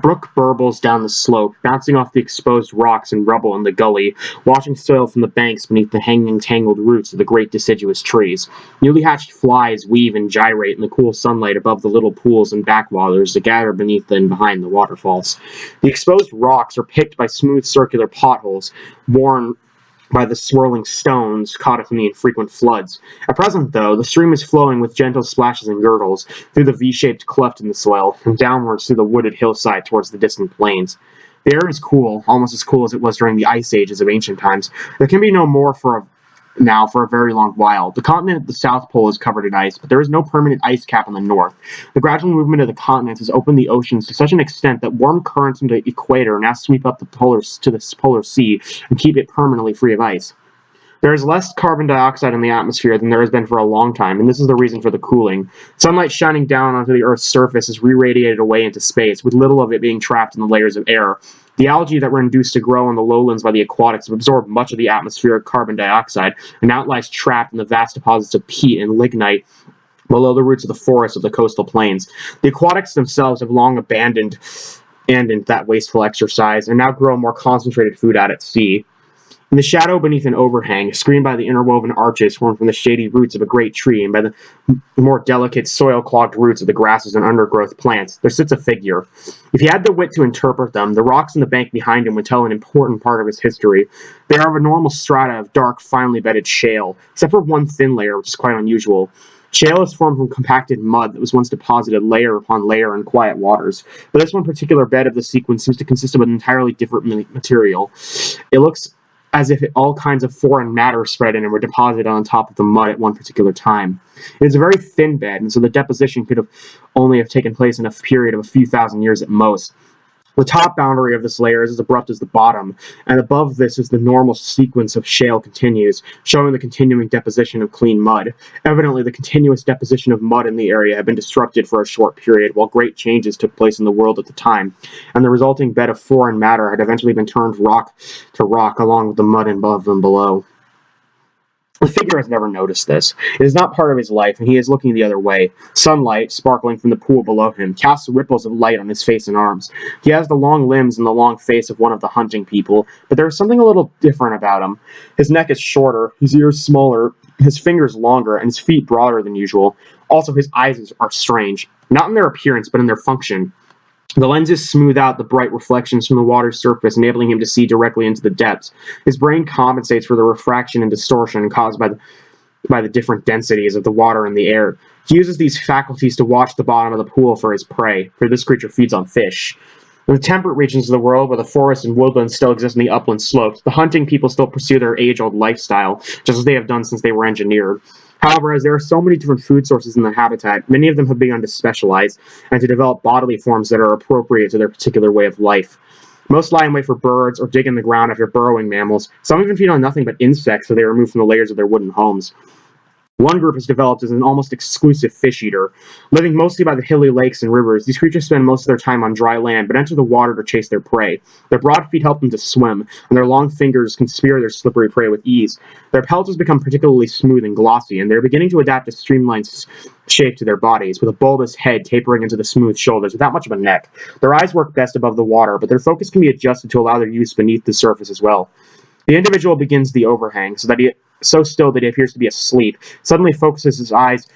brook burbles down the slope, bouncing off the exposed rocks and rubble in the gully, washing soil from the banks beneath the hanging tangled roots of the great deciduous trees. Newly hatched flies weave and gyrate in the cool sunlight above the little pools and backwaters that gather beneath and behind the waterfalls. The exposed rocks are picked by smooth circular potholes, worn by the swirling stones caught in the infrequent floods. At present, though, the stream is flowing with gentle splashes and gurgles through the V-shaped cleft in the soil and downwards through the wooded hillside towards the distant plains. The air is cool, almost as cool as it was during the ice ages of ancient times. There can be no more for a very long while. The continent at the South Pole is covered in ice, but there is no permanent ice cap on the north. The gradual movement of the continents has opened the oceans to such an extent that warm currents from the equator now sweep up to the polar sea and keep it permanently free of ice. There is less carbon dioxide in the atmosphere than there has been for a long time, and this is the reason for the cooling. Sunlight shining down onto the Earth's surface is re-radiated away into space, with little of it being trapped in the layers of air. The algae that were induced to grow in the lowlands by the aquatics have absorbed much of the atmospheric carbon dioxide, and now it lies trapped in the vast deposits of peat and lignite below the roots of the forests of the coastal plains. The aquatics themselves have long abandoned that wasteful exercise, and now grow more concentrated food out at sea. In the shadow beneath an overhang, screened by the interwoven arches formed from the shady roots of a great tree and by the more delicate soil-clogged roots of the grasses and undergrowth plants, there sits a figure. If he had the wit to interpret them, the rocks in the bank behind him would tell an important part of his history. They are of a normal strata of dark, finely bedded shale, except for one thin layer, which is quite unusual. Shale is formed from compacted mud that was once deposited layer upon layer in quiet waters, but this one particular bed of the sequence seems to consist of an entirely different material. It looks as if all kinds of foreign matter spread in and were deposited on top of the mud at one particular time. It is a very thin bed, and so the deposition could only have taken place in a period of a few thousand years at most. The top boundary of this layer is as abrupt as the bottom, and above this is the normal sequence of shale continues, showing the continuing deposition of clean mud. Evidently, the continuous deposition of mud in the area had been disrupted for a short period, while great changes took place in the world at the time, and the resulting bed of foreign matter had eventually been turned rock to rock, along with the mud above and below. The figure has never noticed this. It is not part of his life, and he is looking the other way. Sunlight, sparkling from the pool below him, casts ripples of light on his face and arms. He has the long limbs and the long face of one of the hunting people, but there is something a little different about him. His neck is shorter, his ears smaller, his fingers longer, and his feet broader than usual. Also, his eyes are strange, not in their appearance, but in their function. The lenses smooth out the bright reflections from the water's surface, enabling him to see directly into the depths. His brain compensates for the refraction and distortion caused by the different densities of the water and the air. He uses these faculties to watch the bottom of the pool for his prey, for this creature feeds on fish. In the temperate regions of the world, where the forests and woodlands still exist in the upland slopes, the hunting people still pursue their age-old lifestyle, just as they have done since they were engineered. However, as there are so many different food sources in the habitat, many of them have begun to specialize and to develop bodily forms that are appropriate to their particular way of life. Most lie in wait for birds or dig in the ground after burrowing mammals. Some even feed on nothing but insects that they remove from the layers of their wooden homes. One group has developed as an almost exclusive fish eater. Living mostly by the hilly lakes and rivers, these creatures spend most of their time on dry land, but enter the water to chase their prey. Their broad feet help them to swim, and their long fingers can spear their slippery prey with ease. Their pelts has become particularly smooth and glossy, and they're beginning to adapt a streamlined shape to their bodies, with a bulbous head tapering into the smooth shoulders without much of a neck. Their eyes work best above the water, but their focus can be adjusted to allow their use beneath the surface as well. The individual begins the overhang, so still that he appears to be asleep, suddenly focuses his eyes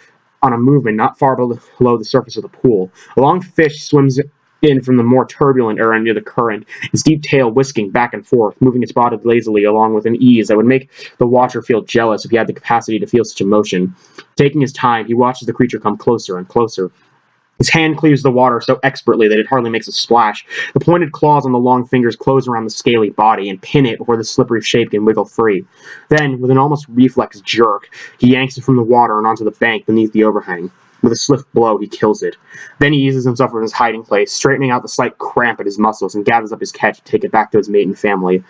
on a movement not far below the surface of the pool. A long fish swims in from the more turbulent area near the current, its deep tail whisking back and forth, moving its body lazily along with an ease that would make the watcher feel jealous if he had the capacity to feel such emotion. Taking his time, he watches the creature come closer and closer. His hand cleaves the water so expertly that it hardly makes a splash. The pointed claws on the long fingers close around the scaly body and pin it before the slippery shape can wiggle free. Then, with an almost reflex jerk, he yanks it from the water and onto the bank beneath the overhang. With a swift blow, he kills it. Then he eases himself from his hiding place, straightening out the slight cramp at his muscles, and gathers up his catch to take it back to his mate and family.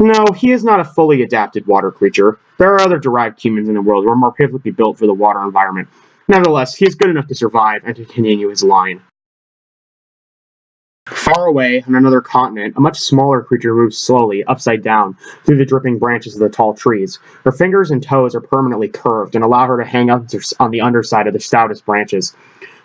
No, he is not a fully adapted water creature. There are other derived humans in the world who are more perfectly built for the water environment. Nevertheless, he is good enough to survive and to continue his line. Far away, on another continent, a much smaller creature moves slowly, upside down, through the dripping branches of the tall trees. Her fingers and toes are permanently curved and allow her to hang up on the underside of the stoutest branches.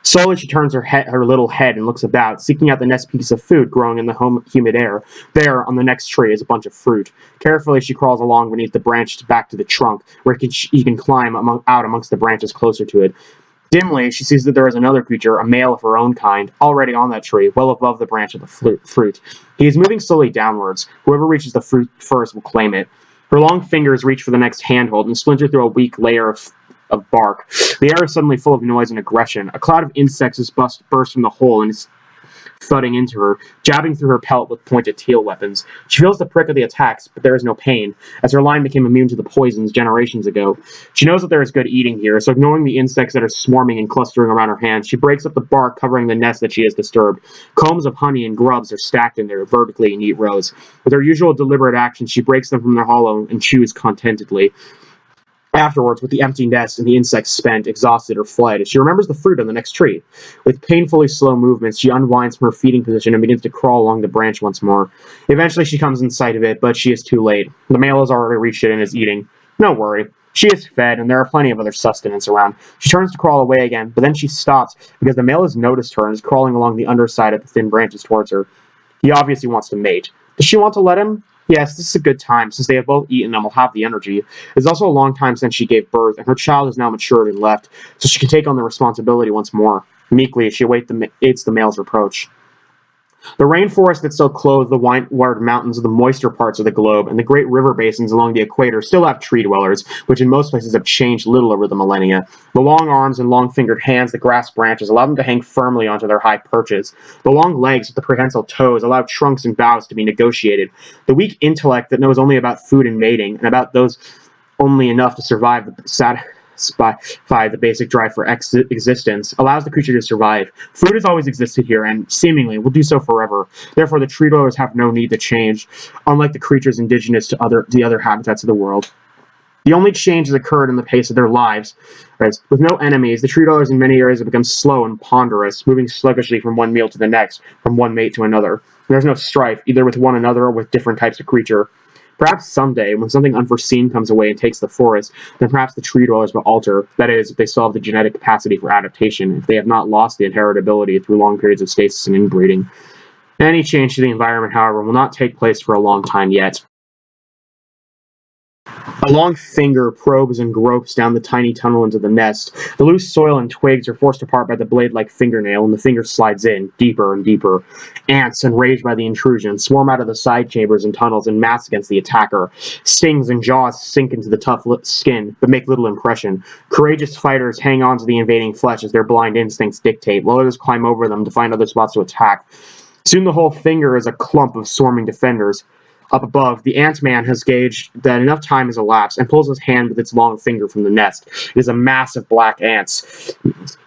Slowly she turns her little head and looks about, seeking out the next piece of food growing in the humid air. There, on the next tree, is a bunch of fruit. Carefully she crawls along beneath the branch back to the trunk, where he can climb out amongst the branches closer to it. Dimly, she sees that there is another creature, a male of her own kind, already on that tree, well above the branch of the fruit. He is moving slowly downwards. Whoever reaches the fruit first will claim it. Her long fingers reach for the next handhold and splinter through a weak layer of bark. The air is suddenly full of noise and aggression. A cloud of insects has burst from the hole and is thudding into her, jabbing through her pelt with pointed teal weapons. She feels the prick of the attacks, but there is no pain, as her line became immune to the poisons generations ago. She knows that there is good eating here, so ignoring the insects that are swarming and clustering around her hands, she breaks up the bark covering the nest that she has disturbed. Combs of honey and grubs are stacked in there, vertically in neat rows. With her usual deliberate action, she breaks them from their hollow and chews contentedly. Afterwards, with the empty nest and the insects spent, exhausted, or fled, she remembers the fruit on the next tree. With painfully slow movements, she unwinds from her feeding position and begins to crawl along the branch once more. Eventually, she comes in sight of it, but she is too late. The male has already reached it and is eating. No worry. She is fed, and there are plenty of other sustenance around. She turns to crawl away again, but then she stops because the male has noticed her and is crawling along the underside of the thin branches towards her. He obviously wants to mate. Does she want to let him? Yes, this is a good time, since they have both eaten and will have the energy. It is also a long time since she gave birth, and her child is now matured and left, so she can take on the responsibility once more. Meekly, she awaits the male's reproach. The rainforests that still clothe the windward mountains of the moister parts of the globe and the great river basins along the equator still have tree dwellers, which in most places have changed little over the millennia. The long arms and long-fingered hands that grasp branches allow them to hang firmly onto their high perches. The long legs with the prehensile toes allow trunks and boughs to be negotiated. The weak intellect that knows only about food and mating, and about those only enough to survive the satisfy the basic drive for existence, allows the creature to survive. Food has always existed here, and seemingly will do so forever. Therefore, the tree dwellers have no need to change, unlike the creatures indigenous to the other habitats of the world. The only change has occurred in the pace of their lives. Right? With no enemies, the tree dwellers in many areas have become slow and ponderous, moving sluggishly from one meal to the next, from one mate to another. There's no strife, either with one another or with different types of creature. Perhaps someday, when something unforeseen comes away and takes the forest, then perhaps the tree dwellers will alter. That is, if they still have the genetic capacity for adaptation, if they have not lost the inheritability through long periods of stasis and inbreeding. Any change to the environment, however, will not take place for a long time yet. A long finger probes and gropes down the tiny tunnel into the nest. The loose soil and twigs are forced apart by the blade-like fingernail, and the finger slides in, deeper and deeper. Ants, enraged by the intrusion, swarm out of the side chambers and tunnels and mass against the attacker. Stings and jaws sink into the tough skin, but make little impression. Courageous fighters hang on to the invading flesh as their blind instincts dictate, while others climb over them to find other spots to attack. Soon the whole finger is a clump of swarming defenders. Up above, the ant-man has gauged that enough time has elapsed and pulls his hand with its long finger from the nest. It is a mass of black ants.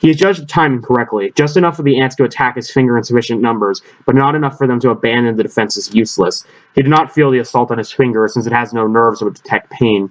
He has judged the timing correctly, just enough for the ants to attack his finger in sufficient numbers, but not enough for them to abandon the defense as useless. He did not feel the assault on his finger, since it has no nerves that would detect pain.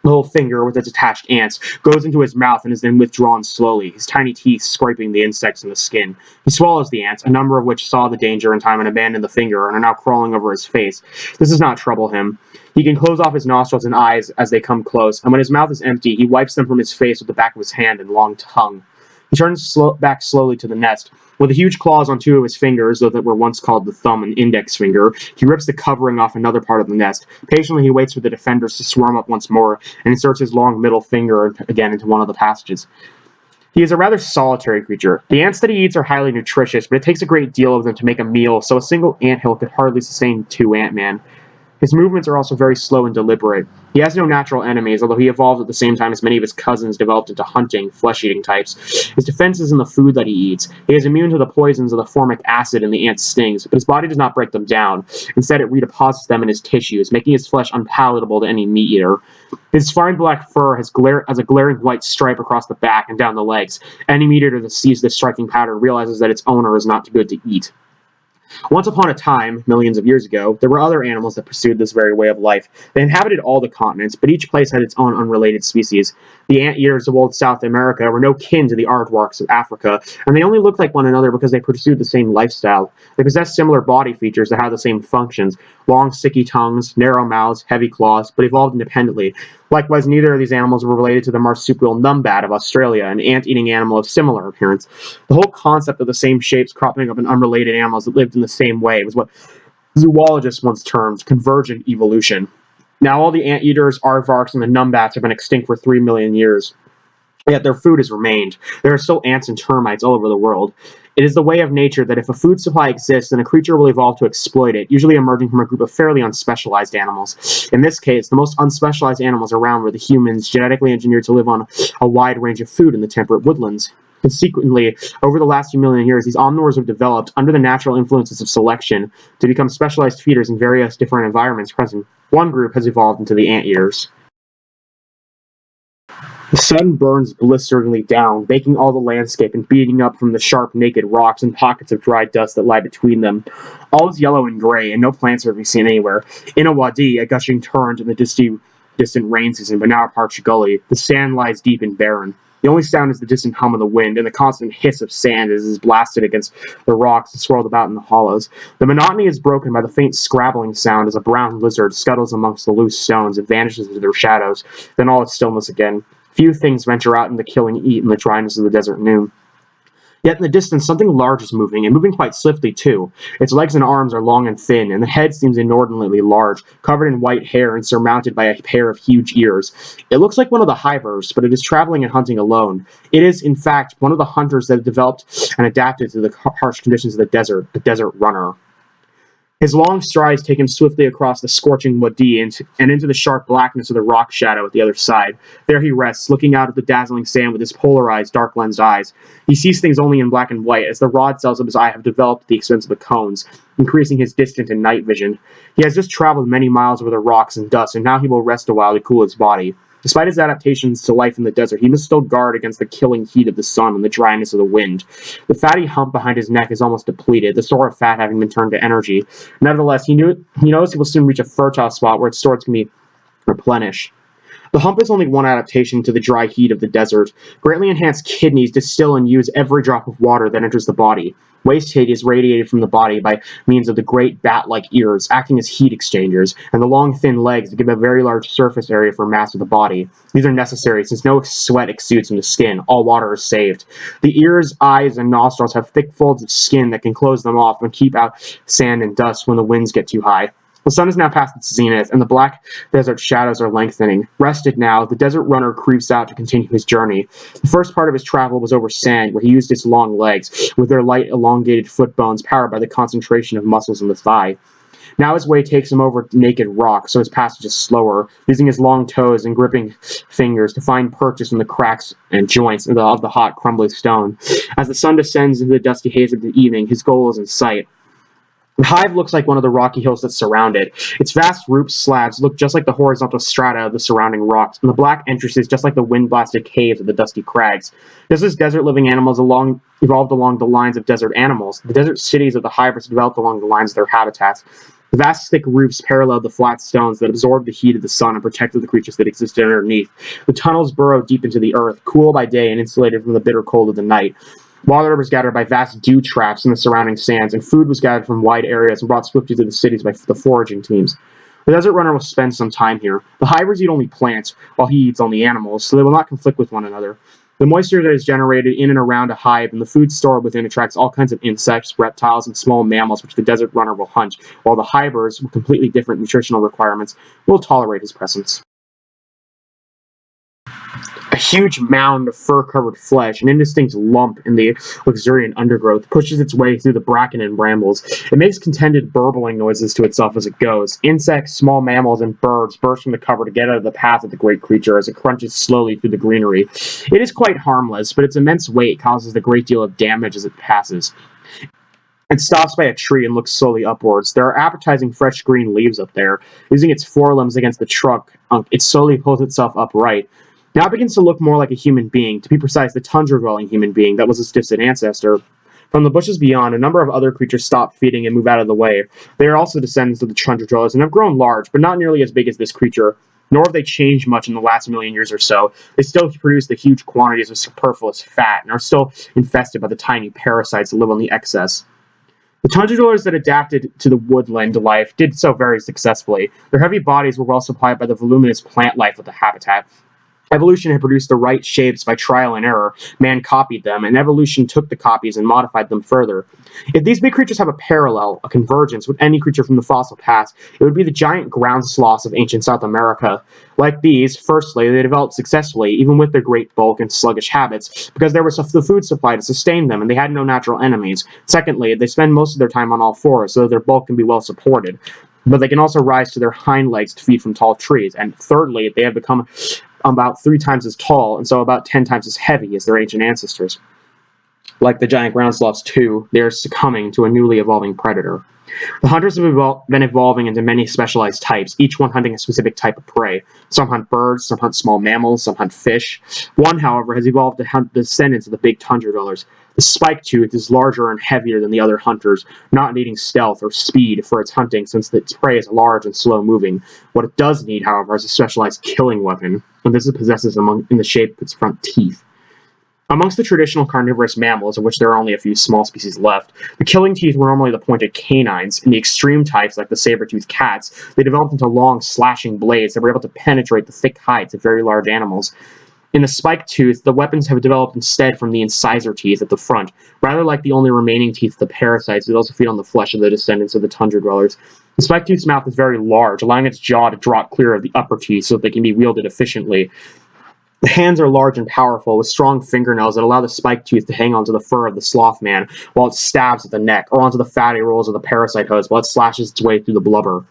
The whole finger, with its attached ants, goes into his mouth and is then withdrawn slowly, his tiny teeth scraping the insects in the skin. He swallows the ants, a number of which saw the danger in time and abandoned the finger and are now crawling over his face. This does not trouble him. He can close off his nostrils and eyes as they come close, and when his mouth is empty, he wipes them from his face with the back of his hand and long tongue. He turns back slowly to the nest. With the huge claws on two of his fingers, though that were once called the thumb and index finger, he rips the covering off another part of the nest. Patiently, he waits for the defenders to swarm up once more, and inserts his long middle finger again into one of the passages. He is a rather solitary creature. The ants that he eats are highly nutritious, but it takes a great deal of them to make a meal, so a single anthill could hardly sustain two ant-men. His movements are also very slow and deliberate. He has no natural enemies, although he evolved at the same time as many of his cousins developed into hunting, flesh-eating types. His defense is in the food that he eats. He is immune to the poisons of the formic acid in the ant's stings, but his body does not break them down. Instead, it redeposits them in his tissues, making his flesh unpalatable to any meat eater. His fine black fur has a glaring white stripe across the back and down the legs. Any meat eater that sees this striking pattern realizes that its owner is not good to eat. Once upon a time, millions of years ago, there were other animals that pursued this very way of life. They inhabited all the continents, but each place had its own unrelated species. The anteaters of old South America were no kin to the aardvarks of Africa, and they only looked like one another because they pursued the same lifestyle. They possessed similar body features that had the same functions: long, sticky tongues, narrow mouths, heavy claws, but evolved independently. Likewise, neither of these animals were related to the marsupial numbat of Australia, an ant-eating animal of similar appearance. The whole concept of the same shapes cropping up in unrelated animals that lived in the same way was what zoologists once termed convergent evolution. Now all the anteaters, aardvarks, and the numbats have been extinct for 3 million years. Yet their food has remained. There are still ants and termites all over the world. It is the way of nature that if a food supply exists, then a creature will evolve to exploit it, usually emerging from a group of fairly unspecialized animals. In this case, the most unspecialized animals around were the humans, genetically engineered to live on a wide range of food in the temperate woodlands. Consequently, over the last few million years, these omnivores have developed, under the natural influences of selection, to become specialized feeders in various different environments present. One group has evolved into the anteaters. The sun burns blisteringly down, baking all the landscape and beating up from the sharp, naked rocks and pockets of dry dust that lie between them. All is yellow and gray, and no plants are to be seen anywhere. In a wadi, a gushing torrent in the distant rain season, but now a parched gully, the sand lies deep and barren. The only sound is the distant hum of the wind and the constant hiss of sand as it is blasted against the rocks and swirled about in the hollows. The monotony is broken by the faint scrabbling sound as a brown lizard scuttles amongst the loose stones and vanishes into their shadows. Then all is stillness again. Few things venture out into killing eat in the dryness of the desert noon. Yet in the distance something large is moving, and moving quite swiftly too. Its legs and arms are long and thin, and the head seems inordinately large, covered in white hair and surmounted by a pair of huge ears. It looks like one of the hivers, but it is traveling and hunting alone. It is, in fact, one of the hunters that have developed and adapted to the harsh conditions of the desert runner. His long strides take him swiftly across the scorching wadi and into the sharp blackness of the rock shadow at the other side. There he rests, looking out at the dazzling sand with his polarized, dark-lensed eyes. He sees things only in black and white, as the rod cells of his eye have developed at the expense of the cones, increasing his distant and night vision. He has just traveled many miles over the rocks and dust, and now he will rest a while to cool his body. Despite his adaptations to life in the desert, he must still guard against the killing heat of the sun and the dryness of the wind. The fatty hump behind his neck is almost depleted, the store of fat having been turned to energy. Nevertheless, he knows he will soon reach a fertile spot where its stores can be replenished. The hump is only one adaptation to the dry heat of the desert. Greatly enhanced kidneys distill and use every drop of water that enters the body. Waste heat is radiated from the body by means of the great bat-like ears, acting as heat exchangers, and the long, thin legs that give a very large surface area for mass of the body. These are necessary since no sweat exudes from the skin. All water is saved. The ears, eyes, and nostrils have thick folds of skin that can close them off and keep out sand and dust when the winds get too high. The sun is now past its zenith, and the black desert shadows are lengthening. Rested now, the desert runner creeps out to continue his journey. The first part of his travel was over sand, where he used his long legs, with their light, elongated foot bones powered by the concentration of muscles in the thigh. Now his way takes him over naked rock, so his passage is slower, using his long toes and gripping fingers to find purchase in the cracks and joints of the hot, crumbly stone. As the sun descends into the dusty haze of the evening, his goal is in sight. The hive looks like one of the rocky hills that surround it. Its vast roof slabs look just like the horizontal strata of the surrounding rocks, and the black entrances just like the wind-blasted caves of the dusty crags. Just as desert-living animals evolved along the lines of desert animals, the desert cities of the hivers developed along the lines of their habitats. The vast thick roofs paralleled the flat stones that absorbed the heat of the sun and protected the creatures that existed underneath. The tunnels burrowed deep into the earth, cool by day and insulated from the bitter cold of the night. Water was gathered by vast dew traps in the surrounding sands, and food was gathered from wide areas and brought swiftly to the cities by the foraging teams. The desert runner will spend some time here. The hivers eat only plants, while he eats only animals, so they will not conflict with one another. The moisture that is generated in and around a hive and the food stored within attracts all kinds of insects, reptiles, and small mammals which the desert runner will hunt, while the hivers, with completely different nutritional requirements, will tolerate his presence. A huge mound of fur-covered flesh, an indistinct lump in the luxuriant undergrowth, pushes its way through the bracken and brambles. It makes contented burbling noises to itself as it goes. Insects, small mammals, and birds burst from the cover to get out of the path of the great creature as it crunches slowly through the greenery. It is quite harmless, but its immense weight causes a great deal of damage as it passes. It stops by a tree and looks slowly upwards. There are appetizing fresh green leaves up there. Using its forelimbs against the trunk, it slowly pulls itself upright. Now it begins to look more like a human being, to be precise, the tundra-dwelling human being that was its distant ancestor. From the bushes beyond, a number of other creatures stop feeding and move out of the way. They are also descendants of the tundra-dwellers and have grown large, but not nearly as big as this creature, nor have they changed much in the last million years or so. They still produce the huge quantities of superfluous fat and are still infested by the tiny parasites that live on the excess. The tundra dwellers that adapted to the woodland life did so very successfully. Their heavy bodies were well supplied by the voluminous plant life of the habitat. Evolution had produced the right shapes by trial and error. Man copied them, and evolution took the copies and modified them further. If these big creatures have a parallel, a convergence with any creature from the fossil past, it would be the giant ground sloths of ancient South America. Like these, firstly, they developed successfully, even with their great bulk and sluggish habits, because there was the food supply to sustain them, and they had no natural enemies. Secondly, they spend most of their time on all fours, so that their bulk can be well supported. But they can also rise to their hind legs to feed from tall trees. And thirdly, they have become about 3 times as tall, and so about 10 times as heavy as their ancient ancestors. Like the giant ground sloths, too, they are succumbing to a newly evolving predator. The hunters have been evolving into many specialized types, each one hunting a specific type of prey. Some hunt birds, some hunt small mammals, some hunt fish. One, however, has evolved to hunt the descendants of the big tundra dwellers. The spike-tooth is larger and heavier than the other hunters, not needing stealth or speed for its hunting since its prey is large and slow-moving. What it does need, however, is a specialized killing weapon, and this it possesses in the shape of its front teeth. Amongst the traditional carnivorous mammals, of which there are only a few small species left, the killing teeth were normally the pointed canines. In the extreme types, like the saber-toothed cats, they developed into long, slashing blades that were able to penetrate the thick hides of very large animals. In the spiked tooth, the weapons have developed instead from the incisor teeth at the front. Rather like the only remaining teeth of the parasites, it also feed on the flesh of the descendants of the tundra dwellers. The spiked tooth's mouth is very large, allowing its jaw to drop clear of the upper teeth so that they can be wielded efficiently. The hands are large and powerful, with strong fingernails that allow the spiked tooth to hang onto the fur of the sloth man while it stabs at the neck, or onto the fatty rolls of the parasite host while it slashes its way through the blubber.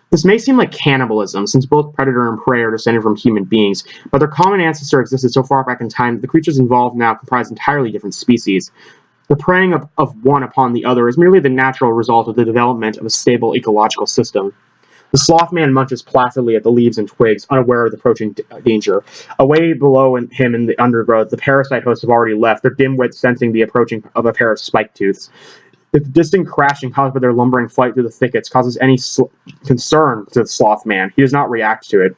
This may seem like cannibalism, since both predator and prey are descended from human beings, but their common ancestor existed so far back in time that the creatures involved now comprise entirely different species. The preying of one upon the other is merely the natural result of the development of a stable ecological system. The sloth man munches placidly at the leaves and twigs, unaware of the approaching danger. Away below him in the undergrowth, the parasite hosts have already left, their dim wits sensing the approaching of a pair of spike tooths. If the distant crashing caused by their lumbering flight through the thickets causes any concern to the sloth man, he does not react to it.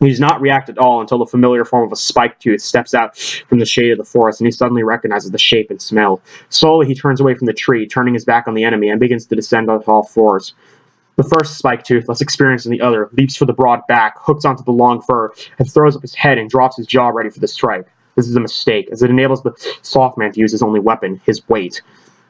He does not react at all until the familiar form of a spike tooth steps out from the shade of the forest, and he suddenly recognizes the shape and smell. Slowly, he turns away from the tree, turning his back on the enemy, and begins to descend on all fours. The first spike tooth, less experienced than the other, leaps for the broad back, hooks onto the long fur, and throws up his head and drops his jaw ready for the strike. This is a mistake, as it enables the sloth man to use his only weapon, his weight.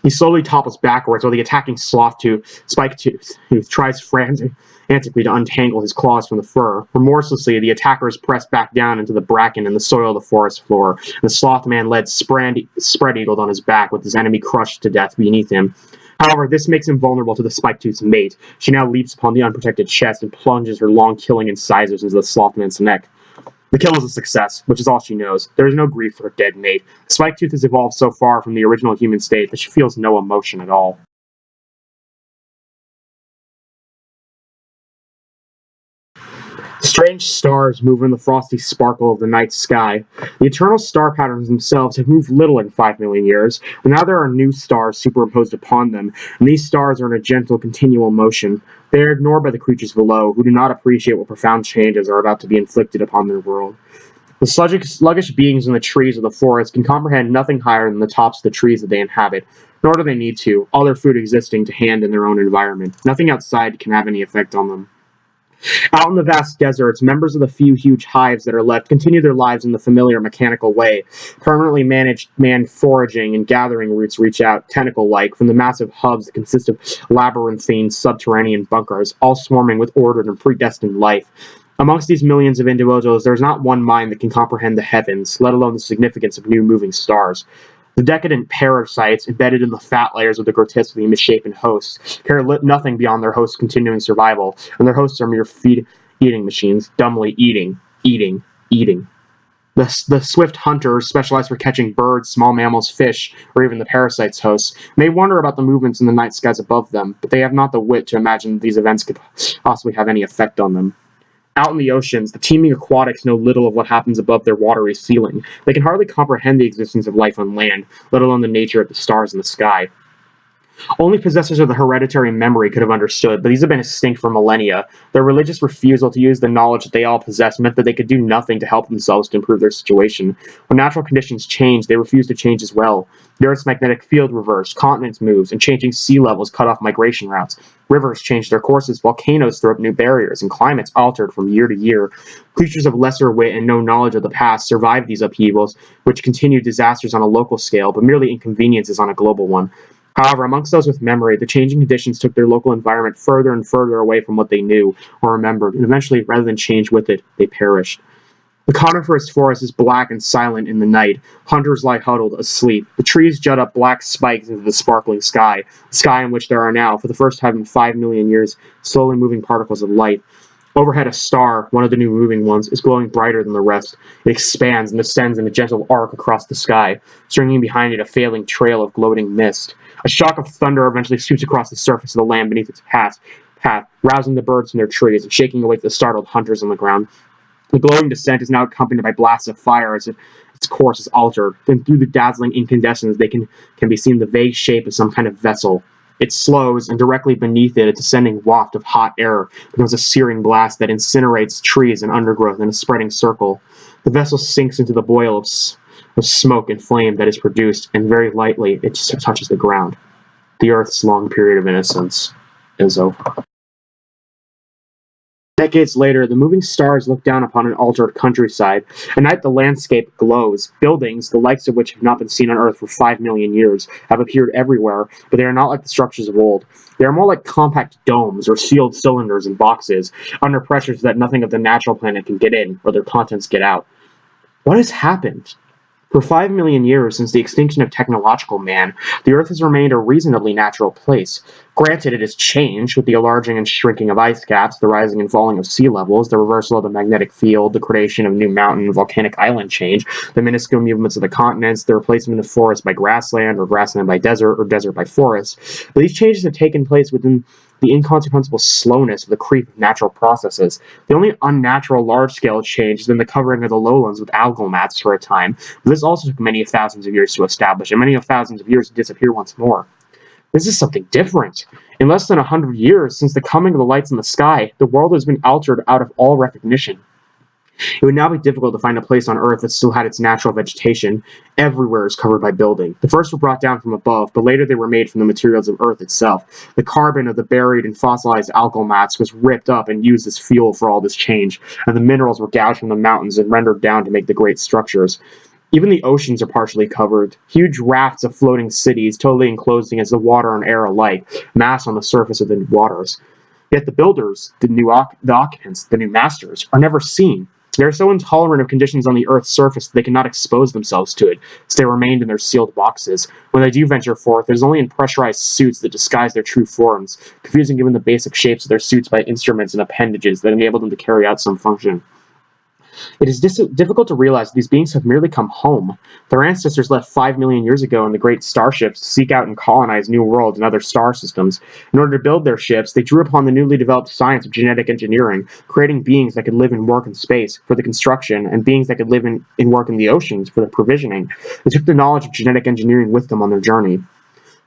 He slowly topples backwards while the attacking spike tooth tries frantically to untangle his claws from the fur. Remorselessly, the attacker is pressed back down into the bracken and the soil of the forest floor, and the sloth man led spread-eagled on his back with his enemy crushed to death beneath him. However, this makes him vulnerable to the spike-tooth's mate. She now leaps upon the unprotected chest and plunges her long killing incisors into the slothman's neck. The kill is a success, which is all she knows. There is no grief for her dead mate. Spike-tooth has evolved so far from the original human state that she feels no emotion at all. Strange stars move in the frosty sparkle of the night sky. The eternal star patterns themselves have moved little in 5 million years, but now there are new stars superimposed upon them, and these stars are in a gentle, continual motion. They are ignored by the creatures below, who do not appreciate what profound changes are about to be inflicted upon their world. The sluggish beings in the trees of the forest can comprehend nothing higher than the tops of the trees that they inhabit, nor do they need to, all their food existing to hand in their own environment. Nothing outside can have any effect on them. Out in the vast deserts, members of the few huge hives that are left continue their lives in the familiar mechanical way. Permanently managed manned foraging and gathering routes reach out, tentacle-like, from the massive hubs that consist of labyrinthine subterranean bunkers, all swarming with ordered and predestined life. Amongst these millions of individuals, there is not one mind that can comprehend the heavens, let alone the significance of new moving stars. The decadent parasites, embedded in the fat layers of the grotesquely misshapen hosts, care nothing beyond their host's continuing survival, and their hosts are mere eating machines, dumbly eating, eating, eating. The swift hunters, specialized for catching birds, small mammals, fish, or even the parasites' hosts, may wonder about the movements in the night skies above them, but they have not the wit to imagine that these events could possibly have any effect on them. Out in the oceans, the teeming aquatics know little of what happens above their watery ceiling. They can hardly comprehend the existence of life on land, let alone the nature of the stars in the sky. Only possessors of the hereditary memory could have understood, but these have been extinct for millennia. Their religious refusal to use the knowledge that they all possessed meant that they could do nothing to help themselves to improve their situation. When natural conditions changed, they refused to change as well. The Earth's magnetic field reversed, continents moved, and changing sea levels cut off migration routes. Rivers changed their courses, volcanoes threw up new barriers, and climates altered from year to year. Creatures of lesser wit and no knowledge of the past survived these upheavals, which continued disasters on a local scale, but merely inconveniences on a global one. However, amongst those with memory, the changing conditions took their local environment further and further away from what they knew or remembered, and eventually, rather than change with it, they perished. The coniferous forest is black and silent in the night. Hunters lie huddled, asleep. The trees jut up black spikes into the sparkling sky, the sky in which there are now, for the first time in 5 million years, slowly moving particles of light. Overhead, a star, one of the new moving ones, is glowing brighter than the rest. It expands and descends in a gentle arc across the sky, stringing behind it a failing trail of gloating mist. A shock of thunder eventually sweeps across the surface of the land beneath its path, rousing the birds from their trees and shaking awake the startled hunters on the ground. The glowing descent is now accompanied by blasts of fire as if its course is altered. Then through the dazzling incandescence can be seen the vague shape of some kind of vessel. It slows, and directly beneath it, a descending waft of hot air becomes a searing blast that incinerates trees and undergrowth in a spreading circle. The vessel sinks into the boil of smoke and flame that is produced, and very lightly it just touches the ground. The Earth's long period of innocence is over. Decades later, the moving stars look down upon an altered countryside. At night, the landscape glows. Buildings, the likes of which have not been seen on Earth for 5 million years, have appeared everywhere, but they are not like the structures of old. They are more like compact domes or sealed cylinders and boxes, under pressure so that nothing of the natural planet can get in or their contents get out. What has happened? For 5 million years since the extinction of technological man, the Earth has remained a reasonably natural place. Granted, it has changed with the enlarging and shrinking of ice caps, the rising and falling of sea levels, the reversal of the magnetic field, the creation of new mountain and volcanic island change, the minuscule movements of the continents, the replacement of forest by grassland or grassland by desert or desert by forest. But these changes have taken place within the incomprehensible slowness of the creep of natural processes. The only unnatural large-scale change has been the covering of the lowlands with algal mats for a time, but this also took many thousands of years to establish, and many thousands of years to disappear once more. This is something different. In less than 100 years since the coming of the lights in the sky, the world has been altered out of all recognition. It would now be difficult to find a place on Earth that still had its natural vegetation. Everywhere is covered by building. The first were brought down from above, but later they were made from the materials of Earth itself. The carbon of the buried and fossilized algal mats was ripped up and used as fuel for all this change, and the minerals were gouged from the mountains and rendered down to make the great structures. Even the oceans are partially covered. Huge rafts of floating cities, totally enclosed against the water and air alike, mass on the surface of the waters. Yet the builders, the occupants, the new masters, are never seen. They are so intolerant of conditions on the Earth's surface that they cannot expose themselves to it, so they remained in their sealed boxes. When they do venture forth, it is only in pressurized suits that disguise their true forms, confusing even the basic shapes of their suits by instruments and appendages that enable them to carry out some function. It is difficult to realize that these beings have merely come home. Their ancestors left 5 million years ago in the great starships to seek out and colonize new worlds and other star systems. In order to build their ships, they drew upon the newly developed science of genetic engineering, creating beings that could live and work in space for the construction, and beings that could live and work in the oceans for the provisioning. They took the knowledge of genetic engineering with them on their journey.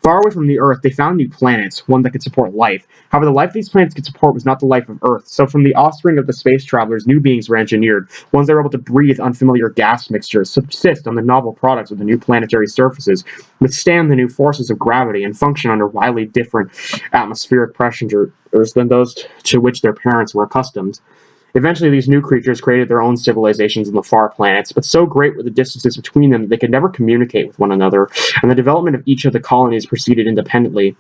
Far away from the Earth, they found new planets, one that could support life. However, the life these planets could support was not the life of Earth, so from the offspring of the space travelers, new beings were engineered, ones that were able to breathe unfamiliar gas mixtures, subsist on the novel products of the new planetary surfaces, withstand the new forces of gravity, and function under wildly different atmospheric pressures than those to which their parents were accustomed. Eventually, these new creatures created their own civilizations on the far planets, but so great were the distances between them that they could never communicate with one another, and the development of each of the colonies proceeded independently.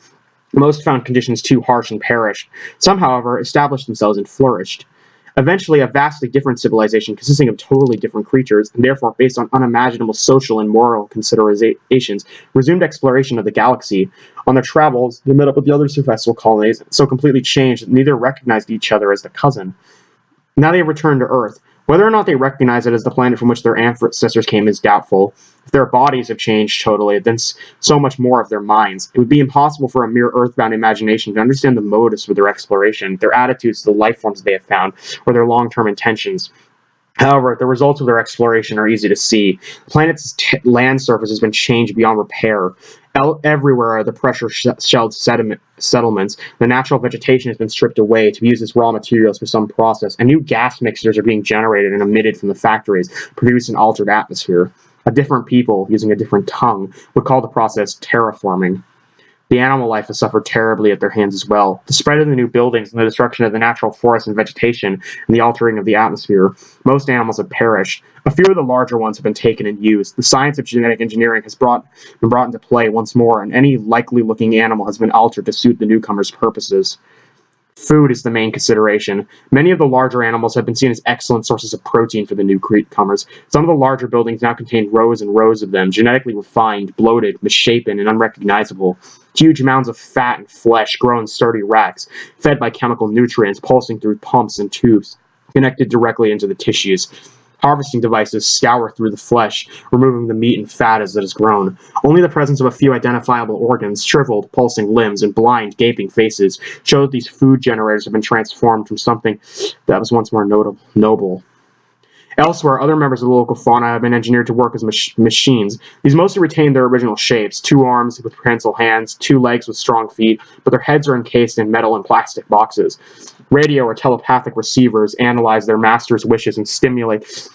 Most found conditions too harsh and perished. Some, however, established themselves and flourished. Eventually, a vastly different civilization consisting of totally different creatures, and therefore based on unimaginable social and moral considerations, resumed exploration of the galaxy. On their travels, they met up with the other successful colonies, so completely changed that neither recognized each other as the cousin. Now they have returned to Earth. Whether or not they recognize it as the planet from which their ancestors came is doubtful. If their bodies have changed totally, then so much more of their minds. It would be impossible for a mere earthbound imagination to understand the motives for their exploration, their attitudes to the life forms they have found, or their long-term intentions. However, the results of their exploration are easy to see. The planet's land surface has been changed beyond repair. Everywhere are the pressure-shelled settlements. The natural vegetation has been stripped away to be used as raw materials for some process, and new gas mixtures are being generated and emitted from the factories, producing an altered atmosphere. A different people, using a different tongue, would call the process terraforming. The animal life has suffered terribly at their hands as well. The spread of the new buildings and the destruction of the natural forests and vegetation and the altering of the atmosphere, most animals have perished. A few of the larger ones have been taken and used. The science of genetic engineering has been brought into play once more, and any likely-looking animal has been altered to suit the newcomers' purposes. Food is the main consideration. Many of the larger animals have been seen as excellent sources of protein for the newcomers. Some of the larger buildings now contain rows and rows of them, genetically refined, bloated, misshapen, and unrecognizable. Huge mounds of fat and flesh grow in sturdy racks, fed by chemical nutrients pulsing through pumps and tubes, connected directly into the tissues. Harvesting devices scour through the flesh, removing the meat and fat as it is grown. Only the presence of a few identifiable organs, shriveled, pulsing limbs, and blind, gaping faces show that these food generators have been transformed from something that was once more noble. Elsewhere, other members of the local fauna have been engineered to work as machines. These mostly retain their original shapes: 2 arms with prehensile hands, 2 legs with strong feet, but their heads are encased in metal and plastic boxes. Radio or telepathic receivers analyze their master's wishes and stimulate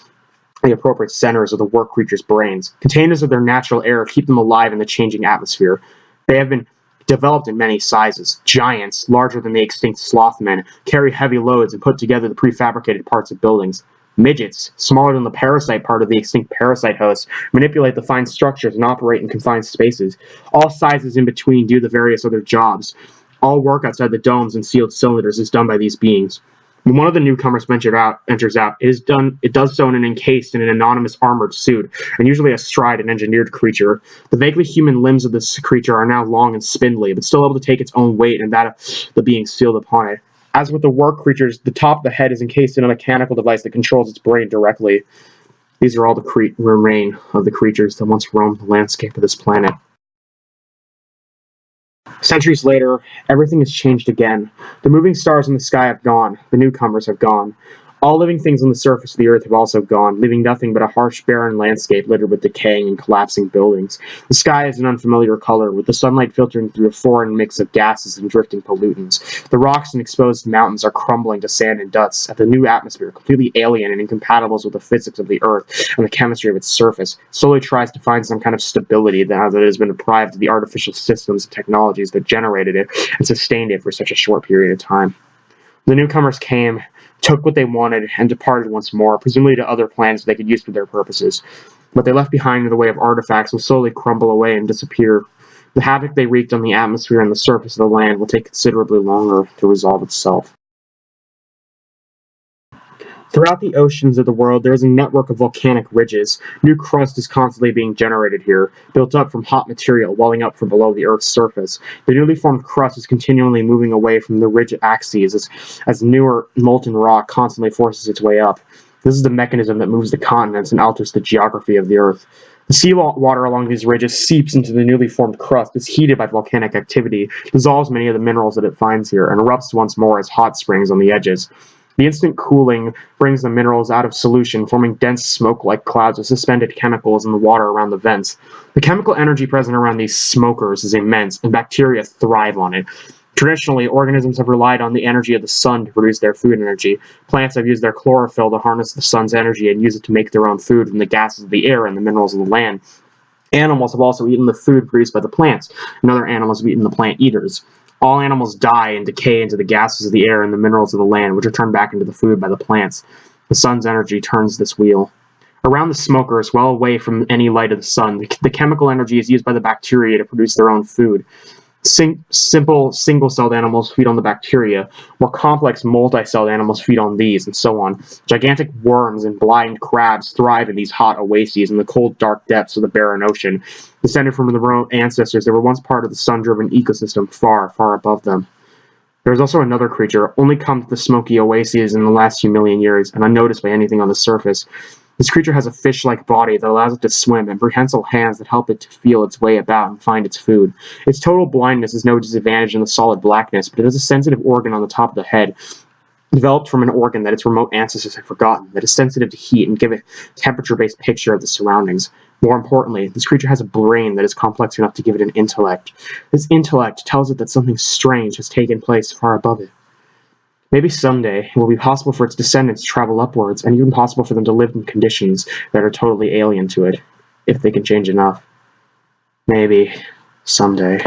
the appropriate centers of the work creatures' brains. Containers of their natural air keep them alive in the changing atmosphere. They have been developed in many sizes. Giants, larger than the extinct slothmen, carry heavy loads and put together the prefabricated parts of buildings. Midgets, smaller than the parasite part of the extinct parasite host, manipulate the fine structures and operate in confined spaces. All sizes in between do the various other jobs. All work outside the domes and sealed cylinders is done by these beings. When one of the newcomers enters out, it does so in an encased in an anonymous armored suit, and usually astride an engineered creature. The vaguely human limbs of this creature are now long and spindly, but still able to take its own weight and that of the being sealed upon it. As with the work creatures, the top of the head is encased in a mechanical device that controls its brain directly. These are all the remain of the creatures that once roamed the landscape of this planet. Centuries later, everything has changed again. The moving stars in the sky have gone. The newcomers have gone. All living things on the surface of the earth have also gone, leaving nothing but a harsh, barren landscape littered with decaying and collapsing buildings. The sky is an unfamiliar color, with the sunlight filtering through a foreign mix of gases and drifting pollutants. The rocks and exposed mountains are crumbling to sand and dust at the new atmosphere, completely alien and incompatible with the physics of the earth and the chemistry of its surface. Slowly tries to find some kind of stability now that it has been deprived of the artificial systems and technologies that generated it and sustained it for such a short period of time. The newcomers came, took what they wanted, and departed once more, presumably to other planets they could use for their purposes. What they left behind in the way of artifacts will slowly crumble away and disappear. The havoc they wreaked on the atmosphere and the surface of the land will take considerably longer to resolve itself. Throughout the oceans of the world, there is a network of volcanic ridges. New crust is constantly being generated here, built up from hot material welling up from below the Earth's surface. The newly formed crust is continually moving away from the ridge axes as newer molten rock constantly forces its way up. This is the mechanism that moves the continents and alters the geography of the Earth. The seawater along these ridges seeps into the newly formed crust, is heated by volcanic activity, dissolves many of the minerals that it finds here, and erupts once more as hot springs on the edges. The instant cooling brings the minerals out of solution, forming dense smoke-like clouds of suspended chemicals in the water around the vents. The chemical energy present around these smokers is immense, and bacteria thrive on it. Traditionally, organisms have relied on the energy of the sun to produce their food energy. Plants have used their chlorophyll to harness the sun's energy and use it to make their own food from the gases of the air and the minerals of the land. Animals have also eaten the food produced by the plants, and other animals have eaten the plant eaters. All animals die and decay into the gases of the air and the minerals of the land, which are turned back into the food by the plants. The sun's energy turns this wheel. Around the smokers, well away from any light of the sun, the chemical energy is used by the bacteria to produce their own food. Simple single-celled animals feed on the bacteria. More complex multi-celled animals feed on these, and so on. Gigantic worms and blind crabs thrive in these hot oases in the cold, dark depths of the barren ocean, descended from the remote ancestors that were once part of the sun-driven ecosystem far, far above them. There is also another creature, only come to the smoky oases in the last few million years, and unnoticed by anything on the surface. This creature has a fish-like body that allows it to swim, and prehensile hands that help it to feel its way about and find its food. Its total blindness is no disadvantage in the solid blackness, but it has a sensitive organ on the top of the head. developed from an organ that its remote ancestors have forgotten, that is sensitive to heat and give a temperature-based picture of the surroundings. More importantly, this creature has a brain that is complex enough to give it an intellect. This intellect tells it that something strange has taken place far above it. Maybe someday it will be possible for its descendants to travel upwards, and even possible for them to live in conditions that are totally alien to it, if they can change enough. Maybe someday.